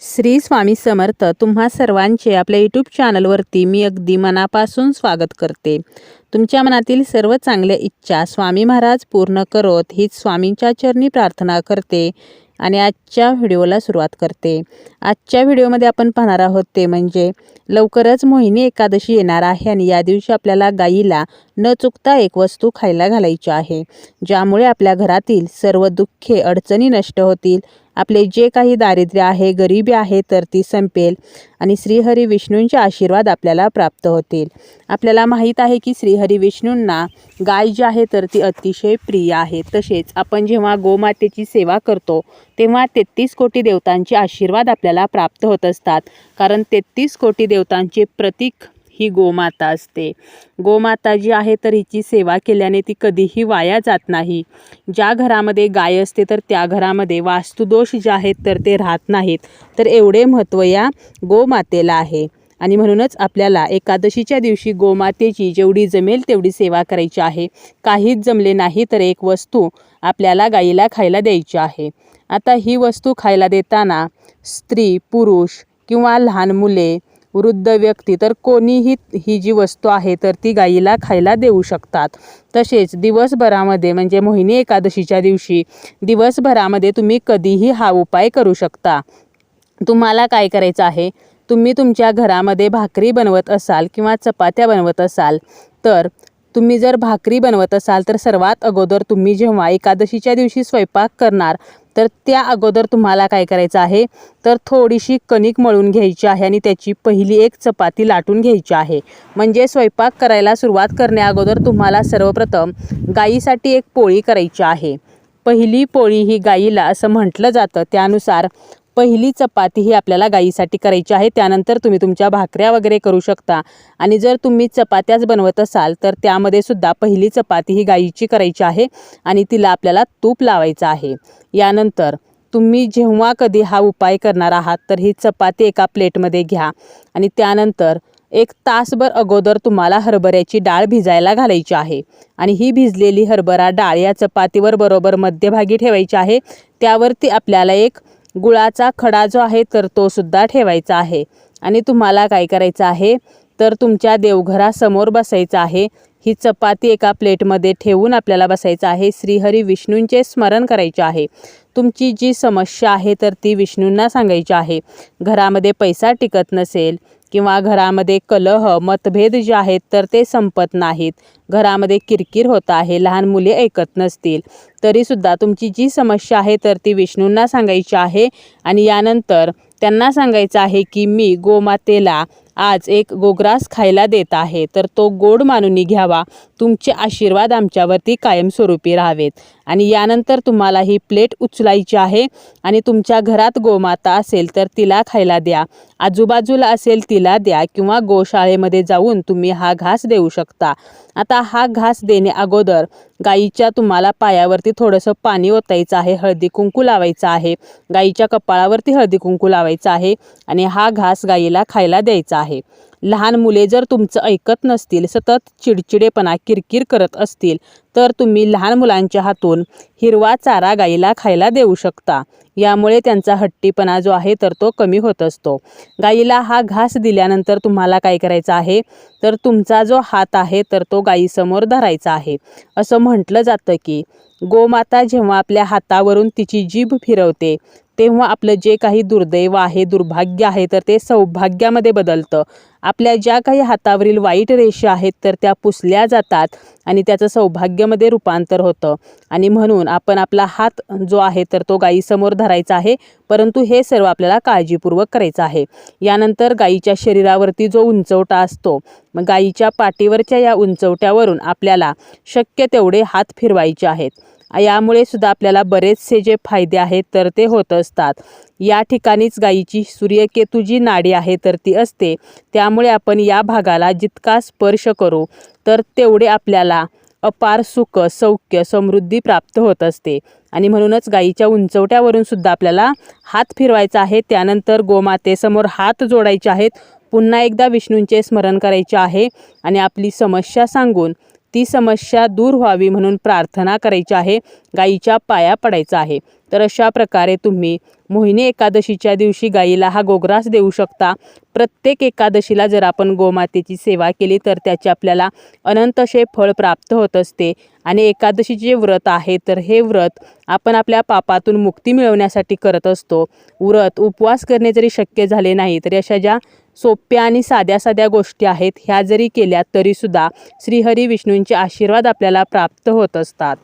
श्री स्वामी समर्थ. तुम्हा सर्वांचे आपल्या यूट्यूब चॅनलवरती मी अगदी मनापासून स्वागत करते. तुमच्या मनातील सर्व चांगल्या इच्छा स्वामी महाराज पूर्ण करोत हीच स्वामींच्या चरणी प्रार्थना करते आणि आजच्या व्हिडिओला सुरुवात करते. आजच्या व्हिडिओमध्ये आपण पाहणार आहोत ते म्हणजे लवकरच मोहिनी एकादशी येणार आहे आणि या दिवशी आपल्याला गाईला न चुकता एक वस्तू खायला घालायची आहे, ज्यामुळे आपल्या घरातील सर्व दुःखे अडचणी नष्ट होतील. आपले जे काही दारिद्र्य आहे, गरिबी आहे तर ती संपेल आणि श्रीहरी विष्णूंचे आशीर्वाद आपल्याला प्राप्त होतील. आपल्याला माहीत आहे की श्रीहरी विष्णूंना गाय जी आहे तर ती अतिशय प्रिय आहे. तसेच आपण जेव्हा गोमातेची सेवा करतो तेव्हा 33 कोटी देवतांचे आशीर्वाद आपल्याला प्राप्त होत असतात, कारण 33 कोटी देवतांचे प्रतीक ही गोमाता असते. गोमाता जी आहे तर हिची सेवा केल्याने ती कधीही वाया जात नाही. ज्या घरामध्ये गाय असते तर त्या घरामध्ये वास्तुदोष जे आहेत तर ते राहत नाहीत. तर एवढे महत्त्व या गोमातेला आहे आणि म्हणूनच आपल्याला एकादशीच्या दिवशी गोमातेची जेवढी जमेल तेवढी सेवा करायची आहे. काहीच जमले नाही तर एक वस्तू आपल्याला गाईला खायला द्यायची आहे. आता ही वस्तू खायला देताना स्त्री, पुरुष किंवा लहान मुले, वृद्ध व्यक्ती तर कोणीही ही जी वस्तू आहे तर ती गाईला खायला देऊ शकतात. तसेच दिवसभरामध्ये म्हणजे मोहिनी एकादशीच्या दिवशी दिवसभरामध्ये तुम्ही कधीही हा उपाय करू शकता. तुम्हाला काय करायचं आहे, तुम्ही तुमच्या घरामध्ये भाकरी बनवत असाल किंवा चपात्या बनवत असाल तर तुम्ही जर भाकरी बनवत असाल तर सर्वात अगोदर तुम्ही जेव्हा एकादशीच्या दिवशी स्वयंपाक करणार तर त्या अगोदर तुम्हाला काय करायचं आहे तर थोडीशी कणिक मळून घ्यायची आहे आणि त्याची पहिली एक चपाती लाटून घ्यायची आहे. म्हणजे स्वयंपाक करायला सुरुवात करण्या अगोदर तुम्हाला सर्वप्रथम गाईसाठी एक पोळी करायची आहे. पहिली पोळी ही गाईला असं म्हटलं जातं, त्यानुसार पहिली चपाती ही आपल्याला गाईसाठी करायची आहे. त्यानंतर तुम्ही तुमच्या भाकऱ्या वगैरे करू शकता आणि जर तुम्ही चपात्याच बनवत असाल तर त्यामध्ये सुद्धा पहिली चपाती ही गाईची करायची आहे आणि तिला आपल्याला तूप लावायचं आहे. यानंतर तुम्ही जेव्हा कधी हा उपाय करणार आहात तर ही चपाती एका प्लेटमध्ये घ्या आणि त्यानंतर एक तासभर अगोदर तुम्हाला हरभऱ्याची डाळ भिजायला घालायची आहे आणि ही भिजलेली हरभरा डाळ या चपातीवर बरोबर मध्यभागी ठेवायची आहे. त्यावरती आपल्याला एक गुळाचा खडा जो आहे तर तो सुद्धा ठेवायचा आहे आणि तुम्हाला काय करायचं आहे तर तुमच्या देवघरासमोर बसायचं आहे. ही चपाती एका प्लेटमध्ये ठेवून आपल्याला बसायचं आहे. श्रीहरी विष्णूंचे स्मरण करायचे आहे. तुमची जी समस्या आहे तर ती विष्णूंना सांगायची आहे. घरामध्ये पैसा टिकत नसेल किंवा घरामध्ये कलह, मतभेद जे आहेत तर ते संपत नाहीत, घरामध्ये किरकिर होत आहे, लहान मुले ऐकत नसतील, तरीसुद्धा तुमची जी समस्या आहे तर ती विष्णूंना सांगायची आहे आणि यानंतर त्यांना सांगायचं आहे की मी गोमातेला आज एक गोग्रास खायला देत आहे, तर तो गोड मानून घ्यावा. तुमचे आशीर्वाद आमच्यावरती कायमस्वरूपी राहावेत. आणि यानंतर तुम्हाला ही प्लेट उचलायची आहे आणि तुमच्या घरात गोमाता असेल तर तिला खायला द्या, आजूबाजूला असेल तिला द्या किंवा गोशाळेमध्ये जाऊन तुम्ही हा घास देऊ शकता. आता हा घास देणे अगोदर गाईच्या तुम्हाला पायावरती थोडंसं पाणी ओतायचं आहे, हळदी कुंकू लावायचं आहे, गाईच्या कपाळावरती हळदी कुंकू लावायचं आहे आणि हा घास गाईला खायला द्यायचा आहे. लहान मुले जर तुमचं ऐकत नसतील, सतत चिडचिडेपणा, किरकिर करत असतील तर तुम्ही लहान मुलांच्या हातून हिरवा चारा गाईला खायला देऊ शकता. यामुळे त्यांचा हट्टीपणा जो आहे तर तो कमी होत असतो. गाईला हा घास दिल्यानंतर तुम्हाला काय करायचं आहे तर तुमचा जो हात आहे तर तो गाईसमोर धरायचा आहे. असं म्हटलं जातं की गोमाता जेव्हा आपल्या हातावरून तिची जीभ फिरवते तेव्हा आपलं जे काही दुर्दैव आहे, दुर्भाग्य आहे तर ते सौभाग्यामध्ये बदलतं. आपल्या ज्या काही हातावरील वाईट रेषा आहेत तर त्या पुसल्या जातात आणि त्याचं सौभाग्यामध्ये रूपांतर होतं. आणि म्हणून आपण आपला हात जो आहे तर तो गाईसमोर धरायचा आहे, परंतु हे सर्व आपल्याला काळजीपूर्वक करायचं आहे. यानंतर गाईच्या शरीरावरती जो उंचवटा असतो, मग गाईच्या पाठीवरच्या या उंचवट्यावरून आपल्याला शक्य तेवढे हात फिरवायचे आहेत. यामुळे सुद्धा आपल्याला बरेचसे जे फायदे आहेत तर ते होत असतात. या ठिकाणीच गाईची सूर्यकेतू जी नाडी आहे तर ती असते, त्यामुळे आपण या भागाला जितका स्पर्श करू तर तेवढे आपल्याला अपार सुख, सौख्य, समृद्धी प्राप्त होत असते. आणि म्हणूनच गाईच्या उंचवट्यावरून सुद्धा आपल्याला हात फिरवायचा आहे. त्यानंतर गोमातेसमोर हात जोडायचे आहेत, पुन्हा एकदा विष्णूंचे स्मरण करायचे आहे आणि आपली समस्या सांगून ती समस्या दूर व्हावी म्हणून प्रार्थना करायची आहे. गाईच्या पाया पडायचा आहे. तर अशा प्रकारे तुम्ही मोहिनी एकादशीच्या दिवशी गाईला हा गोग्रास देऊ शकता. प्रत्येक एकादशीला जर आपण गोमातेची सेवा केली तर त्याचे आपल्याला अनंत असे फळ प्राप्त होत असते. आणि एकादशीचे जे व्रत आहे तर हे व्रत आपण आपल्या पापातून मुक्ती मिळवण्यासाठी करत असतो. उपवास करणे जरी शक्य झाले नाही तरी अशा ज्या सोप्या आणि साध्या साध्या गोष्टी आहेत ह्या जरी केल्या तरीसुद्धा श्रीहरी विष्णूंचे आशीर्वाद आपल्याला प्राप्त होत असतात.